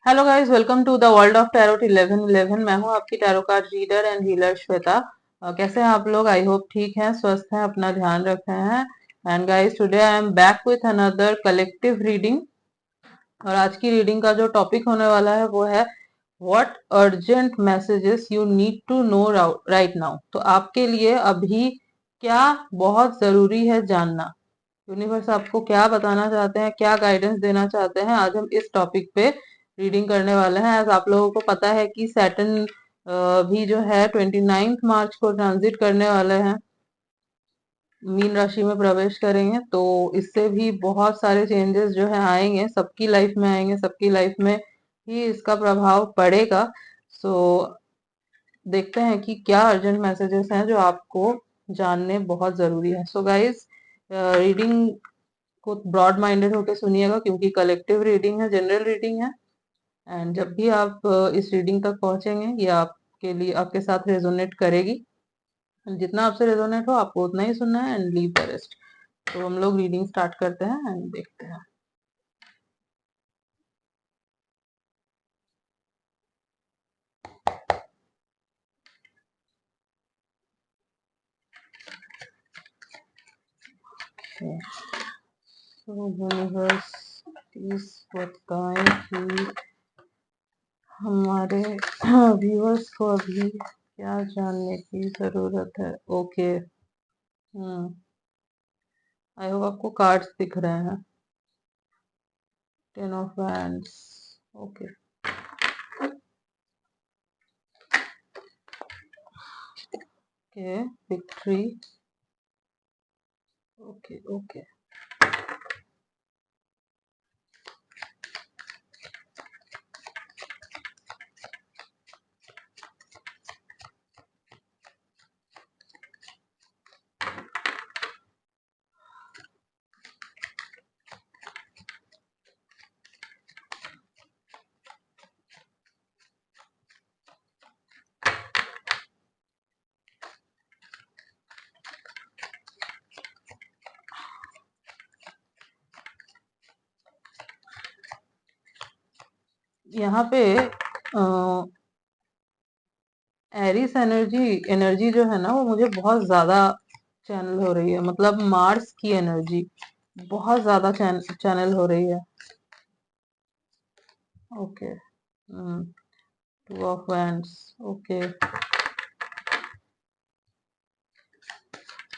Hello guys, welcome to the world of tarot 1111। मैं हूं आपकी tarot card reader and healer Shweta. कैसे हैं आप लोग? आई होप ठीक हैं, स्वस्थ हैं, अपना ध्यान रख रहे हैं। And guys, today I am back with another collective reading. और आज की रीडिंग का जो टॉपिक होने वाला है वो है what urgent messages you need to know right now. तो आपके लिए अभी क्या बहुत जरूरी है जानना। यूनिवर्स आपको क्या बताना चाहते हैं, क्या गाइडेंस देना चाहते हैं, आज हम इस टॉपिक पे रीडिंग करने वाले हैं। आज आप लोगों को पता है कि सैटर्न भी जो है 29 मार्च को ट्रांजिट करने वाले हैं, मीन राशि में प्रवेश करेंगे। तो इससे भी बहुत सारे चेंजेस जो है आएंगे, सबकी लाइफ में आएंगे, सबकी लाइफ में ही इसका प्रभाव पड़ेगा। सो देखते हैं कि क्या अर्जेंट मैसेजेस हैं जो आपको जानने बहुत जरूरी है। सो गाइस, रीडिंग को ब्रॉड माइंडेड होकर सुनिएगा, क्योंकि कलेक्टिव रीडिंग है, जनरल रीडिंग है। एंड जब भी आप इस रीडिंग तक पहुंचेंगे, ये आपके लिए, आपके साथ रेजोनेट करेगी। जितना आपसे रेजोनेट हो आपको उतना ही सुनना है एंड लीव द रेस्ट। तो हम लोग रीडिंग स्टार्ट करते हैं एंड देखते हैं। तो यूनिवर्स प्लीज बताएं कि हमारे व्यूअर्स को अभी क्या जानने की जरूरत है। ओके। आई होप आपको कार्ड्स दिख रहे हैं। 10 of wands. Okay. Okay. Victory. Okay okay. यहाँ पे एरिस एनर्जी एनर्जी जो है ना, वो मुझे बहुत ज्यादा चैनल हो रही है। मतलब मार्स की एनर्जी बहुत ज्यादा चैनल हो रही है। ओके। 2 of wands. ओके।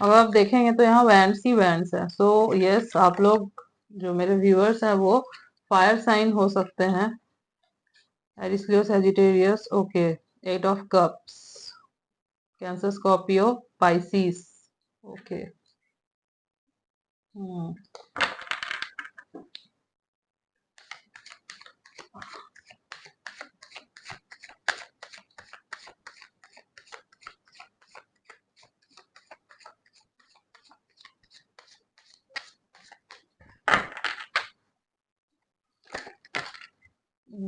अब आप देखेंगे तो यहाँ वैंड्स ही वैंड्स है। सो यस, आप लोग जो मेरे व्यूअर्स हैं वो फायर साइन हो सकते हैं। Aries Leo Sagittarius. Okay. 8 of cups. Cancer, Scorpio, Pisces. Okay.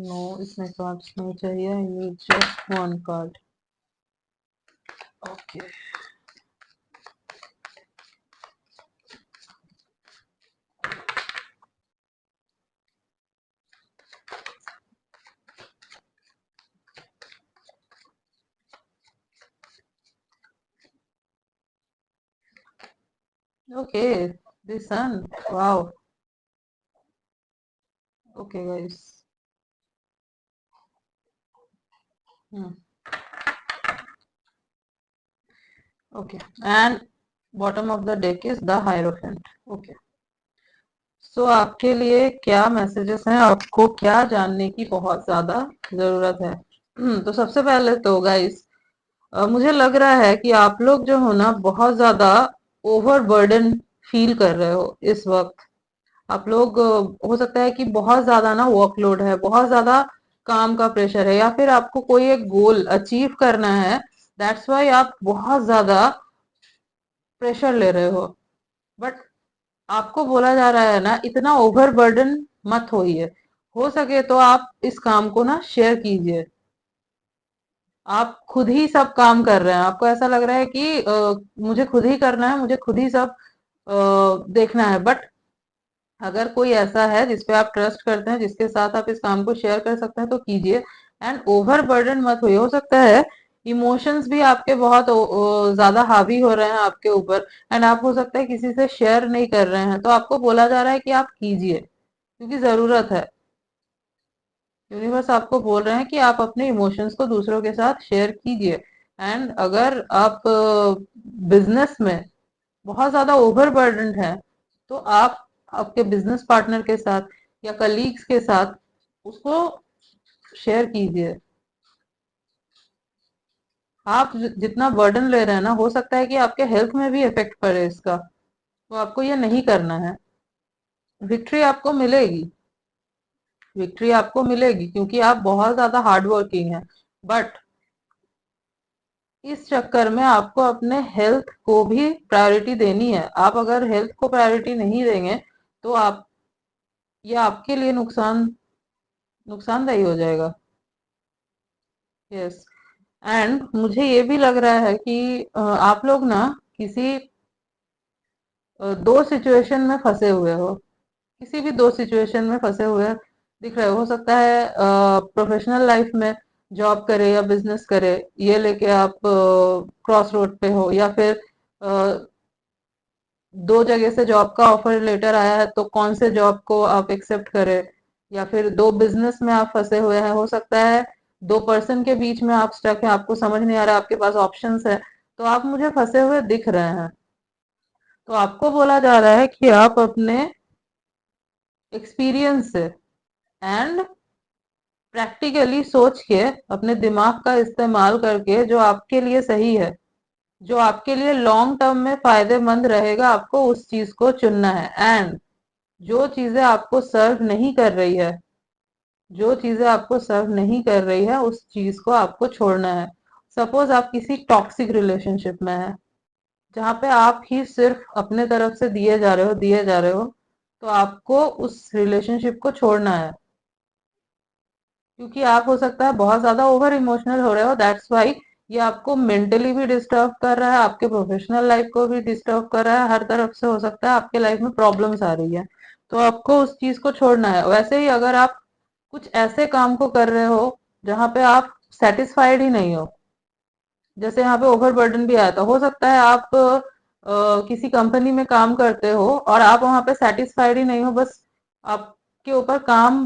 No, इसमें कार्ड्स नहीं चाहिए, ये just one card. Okay. Okay. The sun. Wow. Okay guys. Okay. And bottom of the deck is the hierophant. Okay. So आपके लिए क्या messages हैं, आपको क्या जानने की बहुत ज्यादा जरूरत है। तो सबसे पहले तो गाइस, मुझे लग रहा है कि आप लोग जो हो ना, बहुत ज्यादा ओवरबर्डन फील कर रहे हो इस वक्त। आप लोग हो सकता है कि बहुत ज्यादा ना वर्कलोड है, बहुत ज्यादा काम का प्रेशर है, या फिर आपको कोई एक गोल अचीव करना है। दैट्स वाई आप बहुत ज्यादा प्रेशर ले रहे हो। बट आपको बोला जा रहा है ना, इतना ओवरबर्डन मत होइए। हो सके तो आप इस काम को ना शेयर कीजिए। आप खुद ही सब काम कर रहे हैं, आपको ऐसा लग रहा है कि मुझे खुद ही करना है, मुझे खुद ही सब देखना है। बट अगर कोई ऐसा है जिसपे आप ट्रस्ट करते हैं, जिसके साथ आप इस काम को शेयर कर सकते हैं, तो कीजिए। एंड ओवर बर्डन मत होइए। हो सकता है इमोशंस भी आपके बहुत ज्यादा हावी हो रहे हैं आपके ऊपर, एंड आप हो सकता है किसी से शेयर नहीं कर रहे हैं, तो आपको बोला जा रहा है कि आप कीजिए क्योंकि जरूरत है। यूनिवर्स आपको बोल रहे हैं कि आप अपने इमोशंस को दूसरों के साथ शेयर कीजिए। एंड अगर आप बिजनेस में बहुत ज्यादा ओवरबर्डन्ड है, तो आप आपके बिजनेस पार्टनर के साथ या कलीग्स के साथ उसको शेयर कीजिए। आप जितना बर्डन ले रहे हैं ना, हो सकता है कि आपके हेल्थ में भी इफेक्ट पड़े इसका, तो आपको ये नहीं करना है। विक्ट्री आपको मिलेगी, विक्ट्री आपको मिलेगी क्योंकि आप बहुत ज्यादा हार्ड वर्किंग है। बट इस चक्कर में आपको अपने हेल्थ को भी प्रायोरिटी देनी है। आप अगर हेल्थ को प्रायोरिटी नहीं देंगे, तो आप ये आपके लिए नुकसानदायी हो जाएगा। यस। एंड मुझे ये भी लग रहा है कि आप लोग ना किसी दो सिचुएशन में फंसे हुए हो, किसी भी दो सिचुएशन में फंसे हुए दिख रहे हो सकता है प्रोफेशनल लाइफ में जॉब करे या बिजनेस करे, ये लेके आप क्रॉस रोड पे हो, या फिर अ, दो जगह से जॉब का ऑफर लेटर आया है, तो कौन से जॉब को आप एक्सेप्ट करें, या फिर दो बिजनेस में आप फंसे हुए हैं। हो सकता है दो पर्सन के बीच में आप स्टक है, आपको समझ नहीं आ रहा, आपके पास ऑप्शंस है, तो आप मुझे फंसे हुए दिख रहे हैं। तो आपको बोला जा रहा है कि आप अपने एक्सपीरियंस से एंड प्रैक्टिकली सोच के, अपने दिमाग का इस्तेमाल करके, जो आपके लिए सही है, जो आपके लिए लॉन्ग टर्म में फायदेमंद रहेगा, आपको उस चीज को चुनना है। एंड जो चीजें आपको सर्व नहीं कर रही है, जो चीजें आपको सर्व नहीं कर रही है, उस चीज को आपको छोड़ना है। सपोज आप किसी टॉक्सिक रिलेशनशिप में है, जहां पे आप ही सिर्फ अपने तरफ से दिए जा रहे हो, दिए जा रहे हो, तो आपको उस रिलेशनशिप को छोड़ना है। क्योंकि आप हो सकता है बहुत ज्यादा ओवर इमोशनल हो रहे हो, दैट्स वाई ये आपको मेंटली भी डिस्टर्ब कर रहा है, आपके प्रोफेशनल लाइफ को भी डिस्टर्ब कर रहा है, हर तरफ से हो सकता है आपके लाइफ में प्रॉब्लम्स आ रही है। तो आपको उस चीज को छोड़ना है। वैसे ही अगर आप कुछ ऐसे काम को कर रहे हो जहां पे आप सेटिस्फाइड ही नहीं हो, जैसे यहाँ पे ओवरबर्डन भी आया था, हो सकता है आप किसी कंपनी में काम करते हो और आप वहां पे सेटिस्फाइड ही नहीं हो, बस आपके ऊपर काम,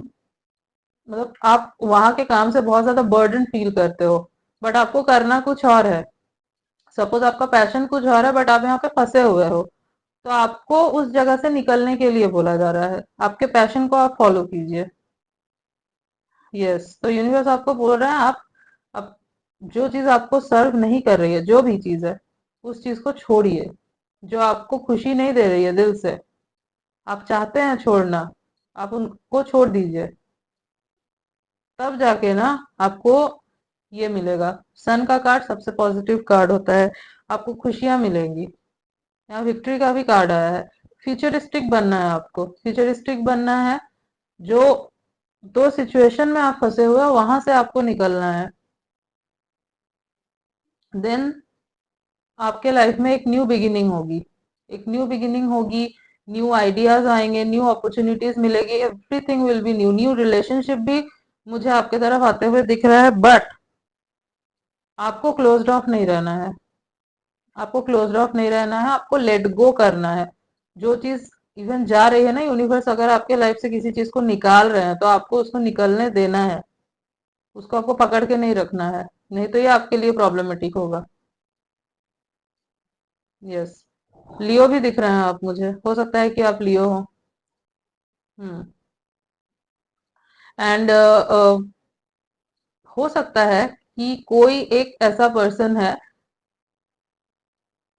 मतलब आप वहां के काम से बहुत ज्यादा बर्डन फील करते हो, बट आपको करना कुछ और है। सपोज आपका पैशन कुछ और है, बट आप यहाँ पे फंसे हुए हो, तो आपको उस जगह से निकलने के लिए बोला जा रहा है। आपके पैशन को आप फॉलो कीजिए। यस, तो यूनिवर्स आपको बोल रहा है आप जो चीज आपको सर्व नहीं कर रही है, जो भी चीज है, उस चीज को छोड़िए। जो आपको खुशी नहीं दे रही है दिल से, आप चाहते हैं छोड़ना, आप उनको छोड़ दीजिए। तब जाके ना आपको ये मिलेगा। सन का कार्ड सबसे पॉजिटिव कार्ड होता है, आपको खुशियां मिलेंगी। यहाँ विक्ट्री का भी कार्ड आया है। फ्यूचरिस्टिक बनना है आपको, फ्यूचरिस्टिक बनना है। जो दो सिचुएशन में आप फंसे हुए हो, वहां से आपको निकलना है। देन आपके लाइफ में एक न्यू बिगिनिंग होगी, एक न्यू बिगिनिंग होगी, न्यू आइडियाज आएंगे, न्यू अपॉर्चुनिटीज मिलेगी, everything will be new. New relationship भी मुझे आपके तरफ आते हुए दिख रहा है, बट आपको क्लोज्ड ऑफ नहीं रहना है। आपको क्लोज्ड ऑफ नहीं रहना है, आपको लेट गो करना है। जो चीज इवन जा रही है ना, यूनिवर्स अगर आपके लाइफ से किसी चीज को निकाल रहे हैं, तो आपको उसको निकलने देना है। उसको आपको पकड़ के नहीं रखना है, नहीं तो ये आपके लिए प्रॉब्लमेटिक होगा। यस। लियो भी दिख रहे हैं आप मुझे, हो सकता है कि आप लियो हो। हम्म। एंड हो सकता है कि कोई एक ऐसा पर्सन है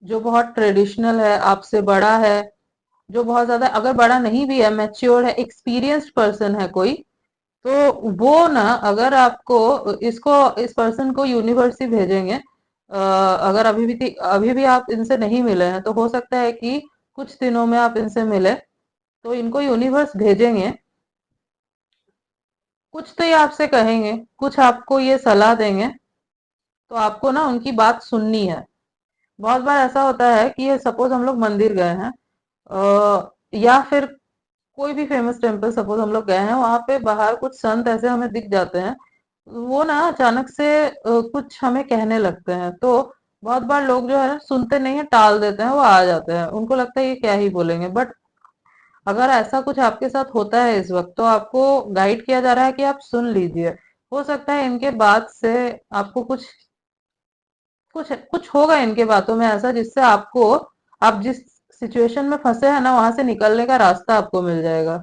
जो बहुत ट्रेडिशनल है, आपसे बड़ा है, जो बहुत ज्यादा, अगर बड़ा नहीं भी है, मैच्योर है, एक्सपीरियंस्ड पर्सन है कोई, तो वो ना, अगर आपको इसको, इस पर्सन को यूनिवर्स ही भेजेंगे। अगर अभी भी आप इनसे नहीं मिले हैं, तो हो सकता है कि कुछ दिनों में आप इनसे मिले, तो इनको यूनिवर्स भेजेंगे। कुछ तो ये आपसे कहेंगे, कुछ आपको ये सलाह देंगे, तो आपको ना उनकी बात सुननी है। बहुत बार ऐसा होता है कि ये सपोज हम लोग मंदिर गए हैं, या फिर कोई भी फेमस टेम्पल सपोज हम लोग गए हैं, वहां पे बाहर कुछ संत ऐसे हमें दिख जाते हैं, वो ना अचानक से कुछ हमें कहने लगते हैं, तो बहुत बार लोग जो है ना सुनते नहीं है, टाल देते हैं, वो आ जाते हैं, उनको लगता है ये क्या ही बोलेंगे। बट अगर ऐसा कुछ आपके साथ होता है इस वक्त, तो आपको गाइड किया जा रहा है कि आप सुन लीजिए। हो सकता है इनके बाद से आपको कुछ कुछ कुछ होगा इनके बातों में ऐसा, जिससे आपको, आप जिस सिचुएशन में फंसे हैं ना, वहां से निकलने का रास्ता आपको मिल जाएगा।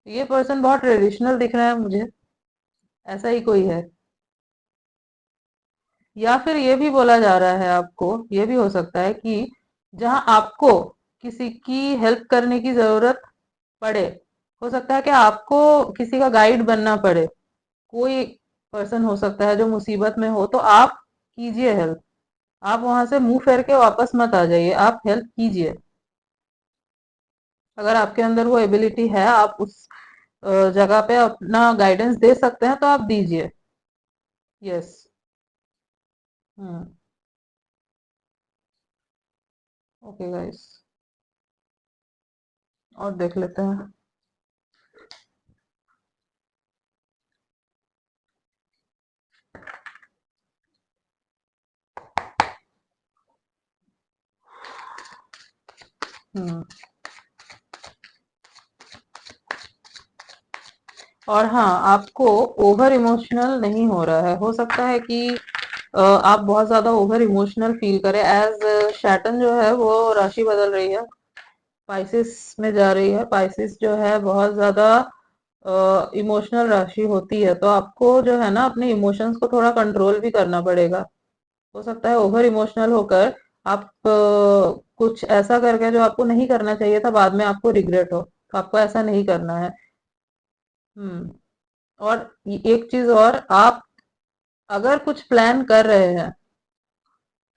ये पर्सन बहुत ट्रेडिशनल दिख रहा है मुझे, ऐसा ही कोई है। या फिर ये भी बोला जा रहा है आपको, ये भी हो सकता है कि जहां आपको किसी की हेल्प करने की जरूरत पड़े, हो सकता है कि आपको किसी का गाइड बनना पड़े, कोई पर्सन हो सकता है जो मुसीबत में हो, तो आप कीजिए हेल्प। आप वहां से मुंह फेर के वापस मत आ जाइए, आप हेल्प कीजिए। अगर आपके अंदर वो एबिलिटी है, आप उस जगह पे अपना गाइडेंस दे सकते हैं, तो आप दीजिए। यस। हम्म। ओके गाइस, और देख लेते हैं। हम्म। और हाँ, आपको ओवर इमोशनल नहीं हो रहा है। हो सकता है कि आप बहुत ज्यादा ओवर इमोशनल फील करें, एज शैटन जो है वो राशि बदल रही है, पाइसिस में जा रही है। पाइसिस जो है बहुत ज्यादा इमोशनल राशि होती है, तो आपको जो है ना अपने इमोशंस को थोड़ा कंट्रोल भी करना पड़ेगा। हो सकता है ओवर इमोशनल होकर आप कुछ ऐसा करके जो आपको नहीं करना चाहिए था, बाद में आपको रिग्रेट हो, तो आपको ऐसा नहीं करना है। हम्म। और एक चीज और, आप अगर कुछ प्लान कर रहे हैं,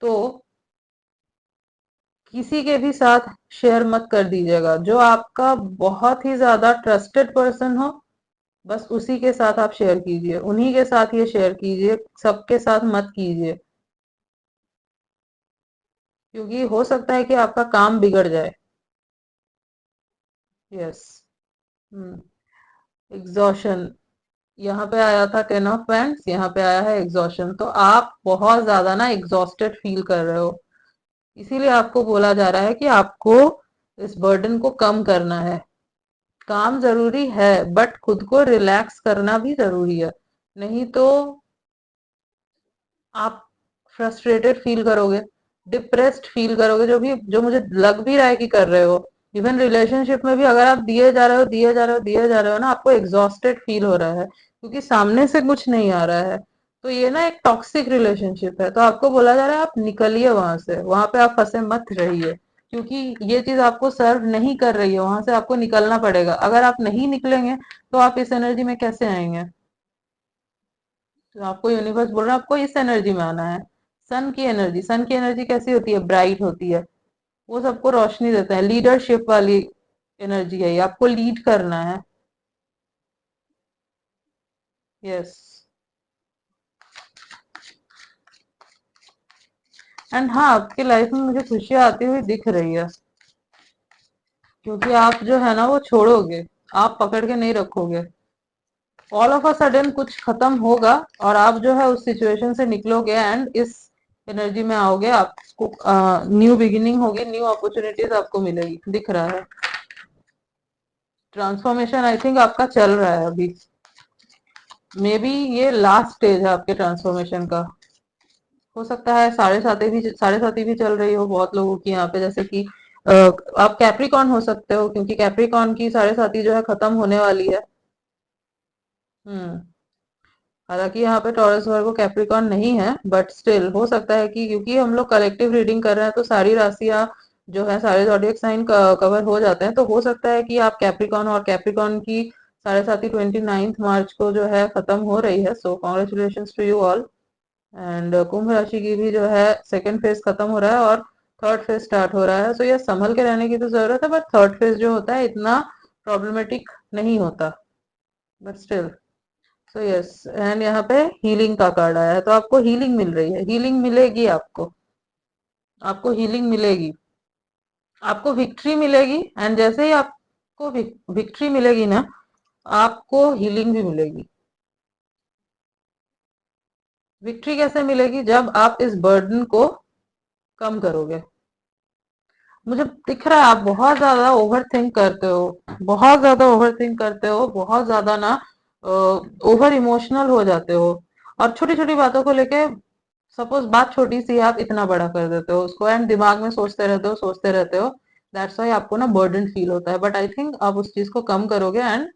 तो किसी के भी साथ शेयर मत कर दीजिएगा। जो आपका बहुत ही ज्यादा ट्रस्टेड पर्सन हो, बस उसी के साथ आप शेयर कीजिए, उन्हीं के साथ ये शेयर कीजिए, सबके साथ मत कीजिए, क्योंकि हो सकता है कि आपका काम बिगड़ जाए। यस। हम्म। एग्जॉशन, यहाँ पे आया था टेन ऑफ पैंट्स, यहाँ पे आया है एग्जॉशन, तो आप बहुत ज्यादा ना एग्जॉस्टेड फील कर रहे हो। इसीलिए आपको बोला जा रहा है कि आपको इस बर्डन को कम करना है। काम जरूरी है, बट खुद को रिलैक्स करना भी जरूरी है। नहीं तो आप फ्रस्ट्रेटेड फील करोगे, डिप्रेस्ड फील करोगे, जो मुझे लग भी रहा है कि कर रहे हो। इवन रिलेशनशिप में भी अगर आप दिए जा रहे हो, दिए जा रहे हो, दिए जा रहे हो ना, आपको एग्जॉस्टेड फील हो रहा है क्योंकि सामने से कुछ नहीं आ रहा है, तो ये ना एक टॉक्सिक रिलेशनशिप है। तो आपको बोला जा रहा है आप निकलिए वहां से, वहां पे आप फंसे मत रहिए, क्योंकि ये चीज आपको सर्व नहीं कर रही है, वहां से आपको निकलना पड़ेगा। अगर आप नहीं निकलेंगे, तो आप इस एनर्जी में कैसे आएंगे? तो आपको यूनिवर्स बोल रहा है आपको इस एनर्जी में आना है। सन की एनर्जी, सन की एनर्जी कैसी होती है? ब्राइट होती है, वो सबको रोशनी देता है, लीडरशिप वाली एनर्जी है ये, आपको लीड करना है। यस। एंड हाँ, आपकी लाइफ में मुझे खुशियां आती हुई दिख रही है, क्योंकि आप जो है ना वो छोड़ोगे, आप पकड़ के नहीं रखोगे। ऑल ऑफ अ सडन कुछ खत्म होगा, और आप जो है उस सिचुएशन से निकलोगे, एंड इस एनर्जी में आओगे। आपको न्यू बिगिनिंग होगी, न्यू अपॉर्चुनिटीज आपको मिलेगी, दिख रहा है। ट्रांसफॉर्मेशन आई थिंक आपका चल रहा है अभी, मे बी ये लास्ट स्टेज है आपके ट्रांसफॉर्मेशन का। हो सकता है साढ़े साथी भी चल रही हो बहुत लोगों की यहाँ पे, जैसे कि आप कैप्रिकॉन हो सकते हो, क्योंकि कैप्रिकॉन की साढ़े साथी जो है खत्म होने वाली है। हम्म। हालांकि यहाँ पे टॉरस वर्गो कैप्रिकॉन नहीं है, बट स्टिल हो सकता है कि, क्योंकि हम लोग कलेक्टिव रीडिंग कर रहे हैं, तो सारी राशियां जो है, सारे zodiac साइन कवर हो जाते हैं, तो हो सकता है कि आप कैप्रिकॉन, और कैप्रिकॉन की साढ़े साथी 29 मार्च को जो है खत्म हो रही है। So congratulation to you all. And कुंभ राशि की भी जो है सेकंड फेज खत्म हो रहा है, और थर्ड फेज स्टार्ट हो रहा है। सो ये संभल के रहने की तो जरूरत है, बट थर्ड फेज जो होता है इतना प्रॉब्लमेटिक नहीं होता, but still. So yes, and यहाँ पे हीलिंग का कार्ड आया है, तो आपको हीलिंग मिल रही है, हीलिंग मिलेगी आपको, आपको हीलिंग मिलेगी, आपको विक्ट्री मिलेगी। एंड जैसे ही आप को विक्ट्री मिलेगी ना, आपको हीलिंग भी मिलेगी। विक्ट्री कैसे मिलेगी? जब आप इस बर्डन को कम करोगे। मुझे दिख रहा है आप बहुत ज्यादा ओवर थिंक करते हो, बहुत ज्यादा ओवर थिंक करते हो, बहुत ज्यादा ना ओवर इमोशनल हो जाते हो, और छोटी छोटी बातों को लेके, सपोज बात छोटी सी है, आप इतना बड़ा कर देते हो उसको, एंड दिमाग में सोचते रहते हो, सोचते रहते हो। दैट्स वाई आपको ना बर्डन फील होता है, बट आई थिंक आप उस चीज को कम करोगे and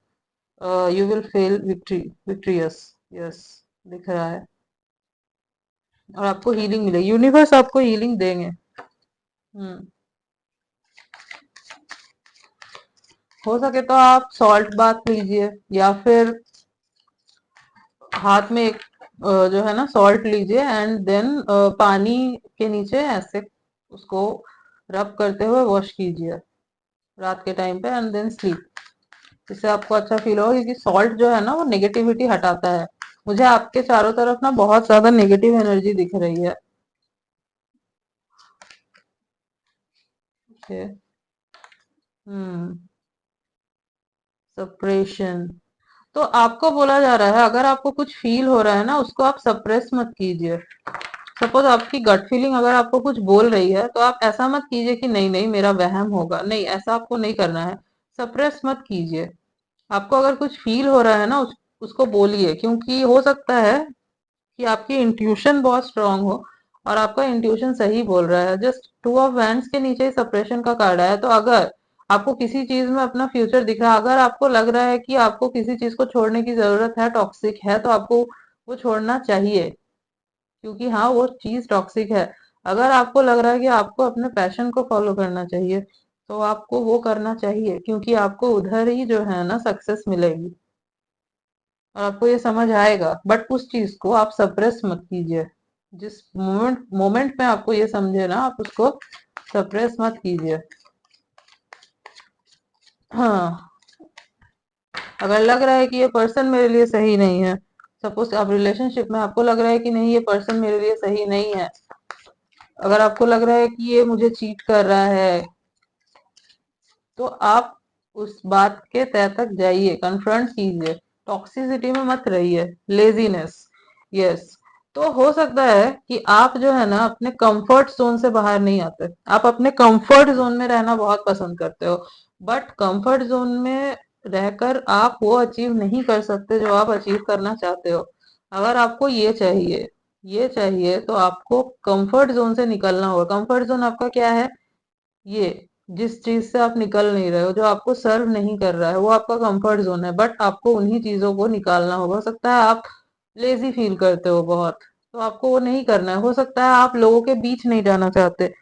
you will feel victorious. Yes, दिख रहा है। और आपको हीलिंग मिलेगी, यूनिवर्स आपको हीलिंग देंगे। हम्म। हो सके तो आप सॉल्ट बाथ लीजिए, या फिर हाथ में एक जो है ना सॉल्ट लीजिए, एंड देन पानी के नीचे ऐसे उसको रब करते हुए वॉश कीजिए रात के टाइम पे, एंड देन स्लीप। इससे आपको अच्छा फील होगा, क्योंकि सॉल्ट जो है ना वो नेगेटिविटी हटाता है। मुझे आपके चारों तरफ ना बहुत ज्यादा नेगेटिव एनर्जी दिख रही है। ओके। हम्म। सप्रेशन। तो आपको बोला जा रहा है, अगर आपको कुछ फील हो रहा है ना, उसको आप सप्रेस मत कीजिए। सपोज आपकी गट फीलिंग अगर आपको कुछ बोल रही है, तो आप ऐसा मत कीजिए कि नहीं नहीं मेरा वहम होगा, नहीं, ऐसा आपको नहीं करना है। सप्रेस मत कीजिए। आपको अगर कुछ फील हो रहा है ना, उसको बोलिए, क्योंकि हो सकता है कि आपकी इंट्यूशन बहुत स्ट्रांग हो, और आपका इंट्यूशन सही बोल रहा है। जस्ट टू ऑफ वैंड्स के नीचे सेपरेशन का कार्ड है, तो अगर आपको किसी चीज में अपना फ्यूचर दिख रहा है, अगर आपको लग रहा है कि आपको किसी चीज को छोड़ने की जरूरत है, टॉक्सिक है, तो आपको वो छोड़ना चाहिए, क्योंकि हाँ वो चीज टॉक्सिक है। अगर आपको लग रहा है कि आपको अपने पैशन को फॉलो करना चाहिए, तो आपको वो करना चाहिए, क्योंकि आपको उधर ही जो है ना सक्सेस मिलेगी, और आपको ये समझ आएगा। बट उस चीज को आप सप्रेस मत कीजिए। जिस मोमेंट मोमेंट में आपको ये समझे ना, आप उसको सप्रेस मत कीजिए। हाँ। अगर लग रहा है कि ये पर्सन मेरे लिए सही नहीं है, सपोज आप रिलेशनशिप में, आपको लग रहा है कि नहीं ये पर्सन मेरे लिए सही नहीं है, अगर आपको लग रहा है कि ये मुझे चीट कर रहा है, तो आप उस बात के तह तक जाइए, कन्फ्रंट कीजिए। टॉक्सिसिटी में मत रहिए। लेजीनेस। यस। तो हो सकता है कि आप जो है ना अपने कंफर्ट जोन से बाहर नहीं आते, आप अपने कंफर्ट जोन में रहना बहुत पसंद करते हो, बट कंफर्ट जोन में रहकर आप वो अचीव नहीं कर सकते जो आप अचीव करना चाहते हो। अगर आपको ये चाहिए तो आपको कंफर्ट जोन से निकलना होगा। कंफर्ट जोन आपका क्या है? ये जिस चीज से आप निकल नहीं रहे हो, जो आपको सर्व नहीं कर रहा है, वो आपका कंफर्ट जोन है, बट आपको उन्हीं चीजों को निकालना होगा। हो सकता है आप लेजी फील करते हो बहुत, तो आपको वो नहीं करना है। हो सकता है आप लोगों के बीच नहीं जाना चाहते,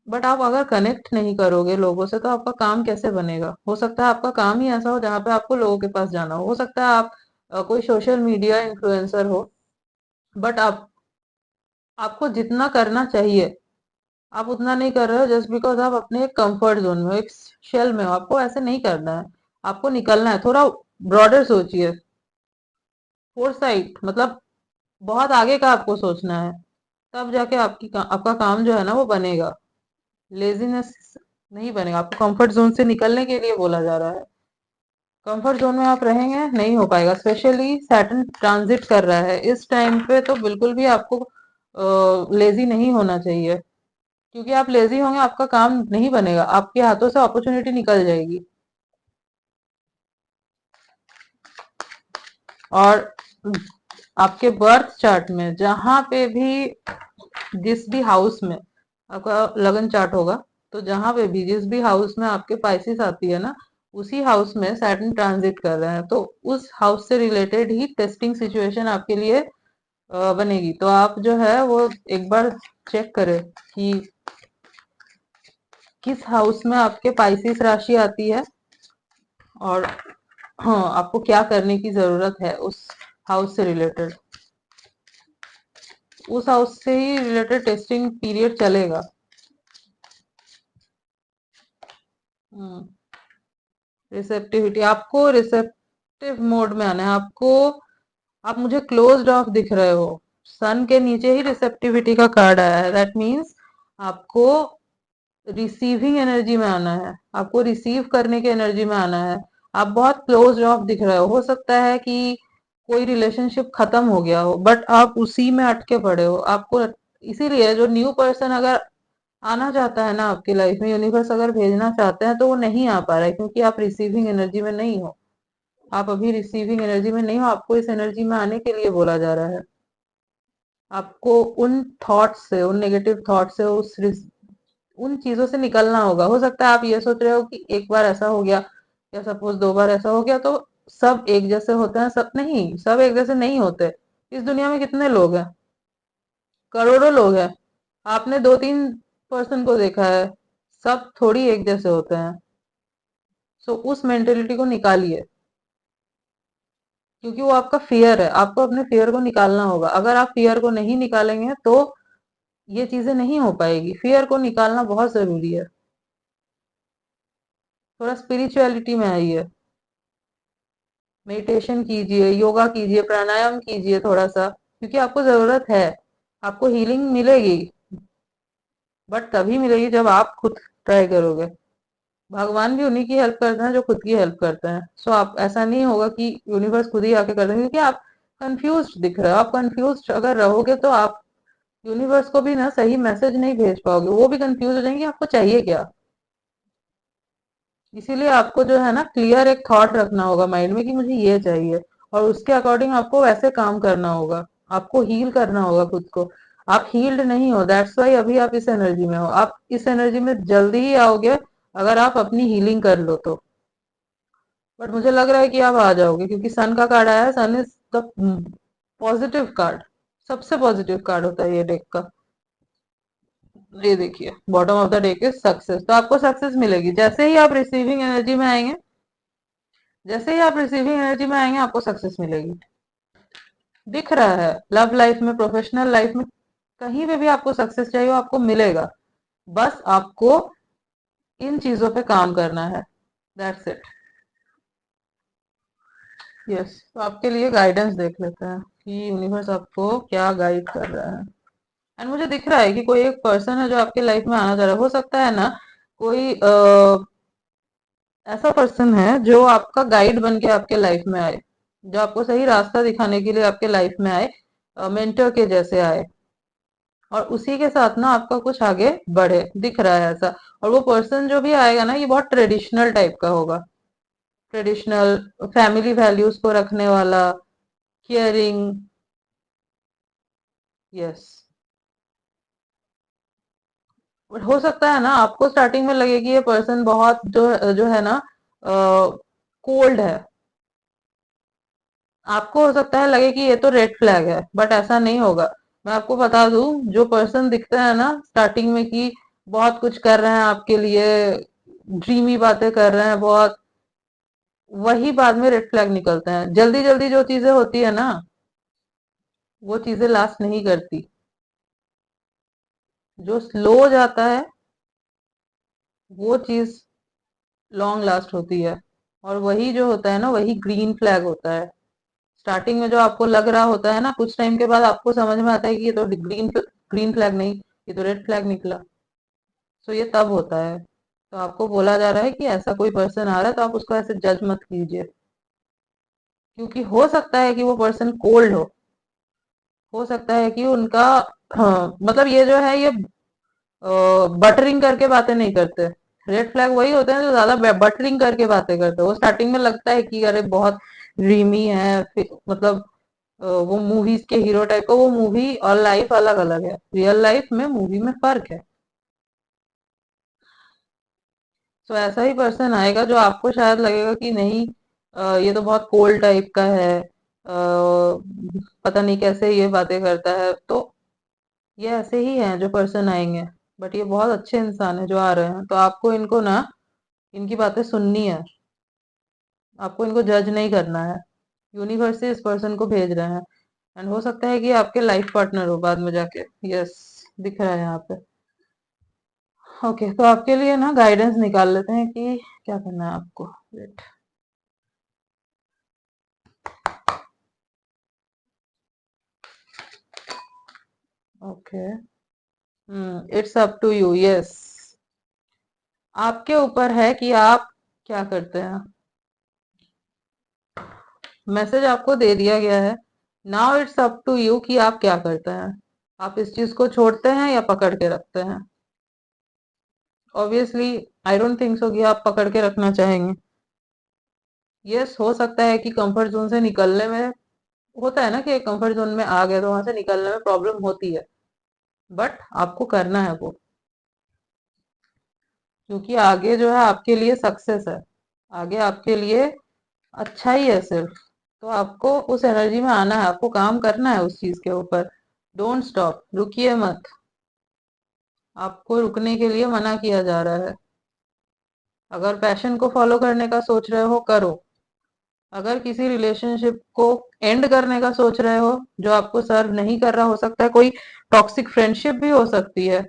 बट आप अगर कनेक्ट नहीं करोगे लोगों से, तो आपका काम कैसे बनेगा? हो सकता है आपका काम ही ऐसा हो जहाँ पे आपको लोगों के पास जाना हो सकता है आप कोई सोशल मीडिया इन्फ्लुएंसर हो, बट आपको जितना करना चाहिए आप उतना नहीं कर रहे हो, जस्ट बिकॉज आप अपने एक कंफर्ट जोन में हो, एक शेल में हो। आपको ऐसे नहीं करना है, आपको निकलना है। थोड़ा ब्रॉडर सोचिए। फोरसाइट मतलब बहुत आगे का आपको सोचना है, तब जाके आपका काम जो है ना वो बनेगा। लेजीनेस नहीं बनेगा। आपको कंफर्ट जोन से निकलने के लिए बोला जा रहा है। कंफर्ट जोन में आप रहेंगे, नहीं हो पाएगा। स्पेशली सैटर्न ट्रांजिट कर रहा है इस टाइम पे, तो बिल्कुल भी आपको लेजी नहीं होना चाहिए, क्योंकि आप लेजी होंगे आपका काम नहीं बनेगा, आपके हाथों से अपॉर्चुनिटी निकल जाएगी। और आपके बर्थ चार्ट में जहां पे भी, जिस भी हाउस में आपका लगन चार्ट होगा, तो जहां पे भी जिस भी हाउस में आपके पाइसिस आती है ना, उसी हाउस में सैटर्न ट्रांजिट कर रहे हैं, तो उस हाउस से रिलेटेड ही टेस्टिंग सिचुएशन आपके लिए बनेगी। तो आप जो है वो एक बार चेक करें कि किस हाउस में आपके पाइसिस राशि आती है, और हाँ आपको क्या करने की जरूरत है उस हाउस से रिलेटेड। उस हाउस से ही रिलेटेड टेस्टिंग पीरियड चलेगा। रिसेप्टिविटी, आपको रिसेप्टिव मोड में आना है। आप मुझे क्लोज्ड ऑफ दिख रहे हो। सन के नीचे ही रिसेप्टिविटी का कार्ड आया है, दैट मीन्स आपको रिसीविंग एनर्जी में आना है, आपको रिसीव करने के एनर्जी में आना है। आप बहुत क्लोज ऑफ दिख रहे हो सकता है कि कोई रिलेशनशिप खत्म हो गया हो बट आप उसी में अटके पड़े हो। आपको इसीलिए जो न्यू पर्सन अगर आना चाहता है ना आपकी लाइफ में, यूनिवर्स अगर भेजना चाहते हैं तो वो नहीं आ पा रहा है क्योंकि आप रिसीविंग एनर्जी में नहीं हो। आप अभी रिसीविंग एनर्जी में नहीं हो, आपको इस एनर्जी में आने के लिए बोला जा रहा है। आपको उन थॉट से, उन नेगेटिव थॉट से, उन चीजों से निकलना होगा। हो सकता है आप ये सोच रहे हो कि एक बार ऐसा हो गया या सपोज 2 बार ऐसा हो गया तो सब एक जैसे होते हैं। सब नहीं, सब एक जैसे नहीं होते। इस दुनिया में कितने लोग हैं? करोड़ों लोग हैं। आपने 2-3 पर्सन को देखा है, सब थोड़ी एक जैसे होते हैं। सो उस मेंटेलिटी को निकालिए, क्योंकि वो आपका फियर है। आपको अपने फियर को निकालना होगा। अगर आप फियर को नहीं निकालेंगे तो ये चीजें नहीं हो पाएगी। फियर को निकालना बहुत जरूरी है। थोड़ा स्पिरिचुअलिटी में आइए, मेडिटेशन कीजिए, योगा कीजिए, प्राणायाम कीजिए थोड़ा सा, क्योंकि आपको जरूरत है। आपको हीलिंग मिलेगी बट तभी मिलेगी जब आप खुद ट्राई करोगे। भगवान भी उन्हीं की हेल्प करते हैं जो खुद की हेल्प करते हैं। सो आप, ऐसा नहीं होगा कि यूनिवर्स खुद ही आके कर देंगे, क्योंकि आप कंफ्यूज दिख रहे हो। आप कंफ्यूज अगर रहोगे तो आप यूनिवर्स को भी ना सही मैसेज नहीं भेज पाओगे। वो भी कंफ्यूज हो जाएंगे आपको चाहिए क्या। इसीलिए आपको जो है ना क्लियर एक थॉट रखना होगा माइंड में कि मुझे ये चाहिए, और उसके अकॉर्डिंग आपको वैसे काम करना होगा। आपको हील करना होगा खुद को। आप हील्ड नहीं हो, दैट्स वाई अभी आप इस एनर्जी में हो। आप इस एनर्जी में जल्दी ही आओगे अगर आप अपनी हीलिंग कर लो तो। बट मुझे लग रहा है कि आप आ जाओगे, क्योंकि सन का कार्ड आया है। सन इज द पॉजिटिव कार्ड, सबसे पॉजिटिव कार्ड होता है ये डेक का। ये देखिए, bottom of the deck is success. तो आपको सक्सेस मिलेगी जैसे ही आप रिसीविंग एनर्जी में आएंगे। जैसे ही आप रिसीविंग एनर्जी में आएंगे आपको सक्सेस मिलेगी। दिख रहा है, लव लाइफ में, प्रोफेशनल लाइफ में, कहीं पे भी आपको सक्सेस चाहिए वो आपको मिलेगा। बस आपको इन चीजों पे काम करना है। That's it. यस, तो आपके लिए गाइडेंस देख लेते हैं कि यूनिवर्स आपको क्या गाइड कर रहा है। एंड मुझे दिख रहा है कि कोई एक पर्सन है जो आपके लाइफ में आना चाह रहा है। हो सकता है ना कोई ऐसा पर्सन है जो आपका गाइड बन के आपके लाइफ में आए, जो आपको सही रास्ता दिखाने के लिए आपके लाइफ में आए, मेंटर के जैसे आए, और उसी के साथ ना आपका कुछ आगे बढ़े। दिख रहा है ऐसा। और वो पर्सन जो भी आएगा ना, ये बहुत ट्रेडिशनल टाइप का होगा। ट्रेडिशनल, फैमिली वैल्यूज को रखने वाला, केयरिंग। यस। हो सकता है ना आपको स्टार्टिंग में लगे कि ये पर्सन बहुत जो जो है ना कोल्ड है। आपको हो सकता है लगे कि ये तो रेड फ्लैग है, बट ऐसा नहीं होगा। मैं आपको बता दूं, जो पर्सन दिखता है ना स्टार्टिंग में कि बहुत कुछ कर रहे हैं आपके लिए, ड्रीमी बातें कर रहे हैं बहुत, वही बाद में रेड फ्लैग निकलते हैं। जल्दी जल्दी जो चीजें होती है ना, वो चीजें लास्ट नहीं करती। जो स्लो जाता है वो चीज लॉन्ग लास्ट होती है। और वही जो होता है ना, वही ग्रीन फ्लैग होता है। स्टार्टिंग में जो आपको लग रहा होता है ना, कुछ टाइम के बाद आपको समझ में आता है कि ये तो ग्रीन ग्रीन फ्लैग नहीं, ये तो रेड फ्लैग निकला। सो ये तब होता है। तो आपको बोला जा रहा है कि ऐसा कोई पर्सन आ रहा है तो आप उसको ऐसे जज मत कीजिए, क्योंकि हो सकता है कि वो पर्सन कोल्ड हो सकता है कि उनका, हाँ, मतलब ये जो है ये बटरिंग करके बातें नहीं करते। रेड फ्लैग वही होते हैं जो ज्यादा बटरिंग करके बातें करते हैं। वो स्टार्टिंग में लगता है कि अरे बहुत ड्रीमी है, मतलब वो मूवीज के हीरो टाइप का। वो मूवी और लाइफ अलग अलग है। रियल लाइफ में मूवी में फर्क है। तो ऐसा ही पर्सन आएगा जो आपको शायद लगेगा कि नहीं, ये तो बहुत कोल्ड टाइप का है, पता नहीं कैसे ये बातें करता है। तो ये ऐसे ही हैं जो पर्सन आएंगे। बट ये बहुत अच्छे इंसान है जो आ रहे हैं। तो आपको इनको ना, इनकी बातें सुननी है। आपको इनको जज नहीं करना है। यूनिवर्स से इस पर्सन को भेज रहे हैं। एंड हो सकता है कि आपके लाइफ पार्टनर हो बाद में जाके। यस, दिख रहा है यहाँ पे। ओके, तो आपके लिए ना गाइडेंस निकाल लेते हैं कि क्या करना है आपको। Wait. Okay. It's up to you. Yes, आपके ऊपर है कि आप क्या करते हैं। मैसेज आपको दे दिया गया है। Now it's up to you कि आप क्या करते हैं। आप इस चीज को छोड़ते हैं या पकड़ के रखते हैं। Obviously I don't think so कि आप पकड़ के रखना चाहेंगे। यस, हो सकता है कि कंफर्ट जोन से निकलने में होता है ना कि कंफर्ट जोन में आ गए तो वहां से निकलने में प्रॉब्लम होती है, बट आपको करना है वो, क्योंकि आगे जो है आपके लिए सक्सेस है, आगे आपके लिए अच्छा ही है सिर्फ। तो आपको उस एनर्जी में आना है, आपको काम करना है उस चीज के ऊपर। डोंट स्टॉप, रुकिए मत। आपको रुकने के लिए मना किया जा रहा है। अगर पैशन को फॉलो करने का सोच रहे हो, करो। अगर किसी रिलेशनशिप को एंड करने का सोच रहे हो जो आपको सर्व नहीं कर रहा, हो सकता है कोई टॉक्सिक फ्रेंडशिप भी हो सकती है,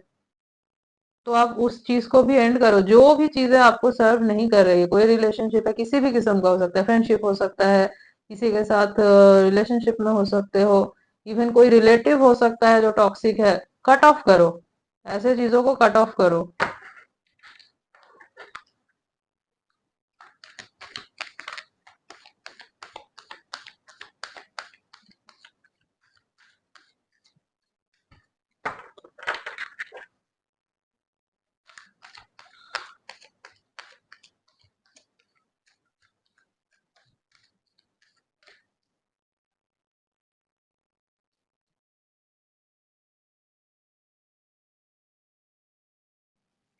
तो आप उस चीज को भी एंड करो। जो भी चीजें आपको सर्व नहीं कर रही है, कोई रिलेशनशिप है, किसी भी किस्म का हो सकता है, फ्रेंडशिप हो सकता है, किसी के साथ रिलेशनशिप में हो सकते हो, इवन कोई रिलेटिव हो सकता है जो टॉक्सिक है, कट ऑफ करो। ऐसे चीजों को कट ऑफ करो।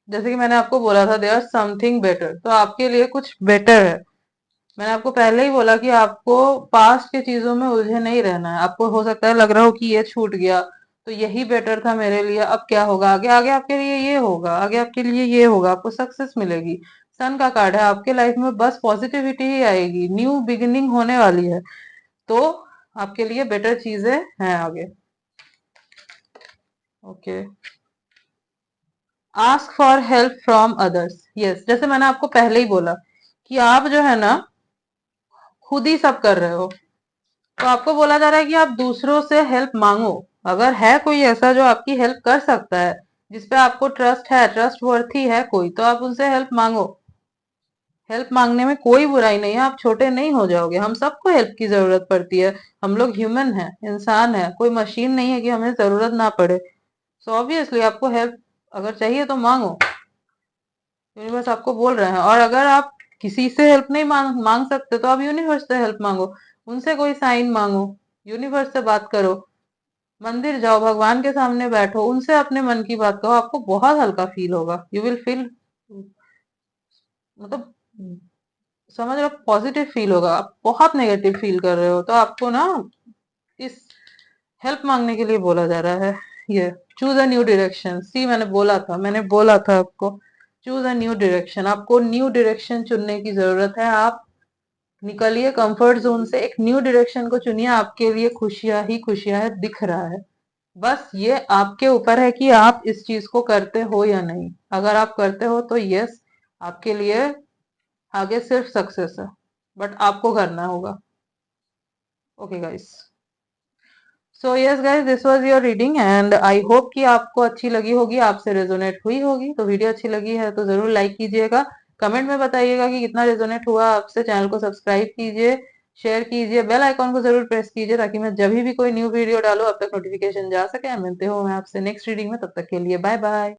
जैसे कि मैंने आपको बोला था, देयर समथिंग बेटर, तो आपके लिए कुछ बेटर है। मैंने आपको पहले ही बोला कि आपको पास्ट की चीजों में उलझे नहीं रहना है। आपको हो सकता है लग रहा हो कि ये छूट गया तो यही बेटर था मेरे लिए, अब क्या होगा आगे, आगे आपके लिए ये होगा, आगे आपके लिए ये होगा, आपको सक्सेस मिलेगी। सन का कार्ड है, आपके लाइफ में बस पॉजिटिविटी ही आएगी, न्यू बिगिनिंग होने वाली है। तो आपके लिए बेटर चीजें हैं आगे। Okay. Ask for help from others. Yes, जैसे मैंने आपको पहले ही बोला कि आप जो है ना खुद ही सब कर रहे हो, तो आपको बोला जा रहा है कि आप दूसरों से हेल्प मांगो। अगर है कोई ऐसा जो आपकी हेल्प कर सकता है, जिसपे आपको ट्रस्ट है, ट्रस्ट वर्थी है कोई, तो आप उनसे हेल्प मांगो। हेल्प मांगने में कोई बुराई नहीं है, आप छोटे नहीं हो जाओगे। हम सबको हेल्प की जरूरत पड़ती है। हम लोग ह्यूमन हैं, इंसान है, कोई मशीन नहीं है कि हमें जरूरत ना पड़े। सो ऑब्वियसली आपको हेल्प अगर चाहिए तो मांगो। यूनिवर्स आपको बोल रहे हैं। और अगर आप किसी से हेल्प नहीं मांग सकते तो आप यूनिवर्स से हेल्प मांगो। उनसे कोई साइन मांगो, यूनिवर्स से बात करो, मंदिर जाओ, भगवान के सामने बैठो, उनसे अपने मन की बात कहो। आपको बहुत हल्का फील होगा, यू विल फील, मतलब समझ रहे हो, पॉजिटिव फील होगा। आप बहुत नेगेटिव फील कर रहे हो तो आपको ना इस हेल्प मांगने के लिए बोला जा रहा है। ये चूज अ न्यू डायरेक्शन। सी, मैंने बोला था आपको, चूज अ न्यू डायरेक्शन। आपको न्यू डायरेक्शन चुनने की जरूरत है। आप निकलिए कंफर्ट जोन से, एक न्यू डायरेक्शन को चुनिए। आपके लिए खुशियां ही खुशियां है, दिख रहा है। बस ये आपके ऊपर है कि आप इस चीज को करते हो या नहीं। अगर आप करते हो तो यस, आपके लिए आगे सिर्फ सक्सेस है, बट आपको करना होगा। Okay guys. So yes guys, this was your reading and I hope कि आपको अच्छी लगी होगी, आपसे रेजोनेट हुई होगी। तो वीडियो अच्छी लगी है तो जरूर लाइक कीजिएगा, कमेंट में बताइएगा कि कितना रेजोनेट हुआ आपसे। चैनल को सब्सक्राइब कीजिए, शेयर कीजिए, बेल आइकॉन को जरूर प्रेस कीजिए ताकि मैं जब भी कोई न्यू वीडियो डालूं अब तक नोटिफिकेशन जा सके। मिलते हो मैं आपसे नेक्स्ट रीडिंग में, तब तक के लिए बाय बाय।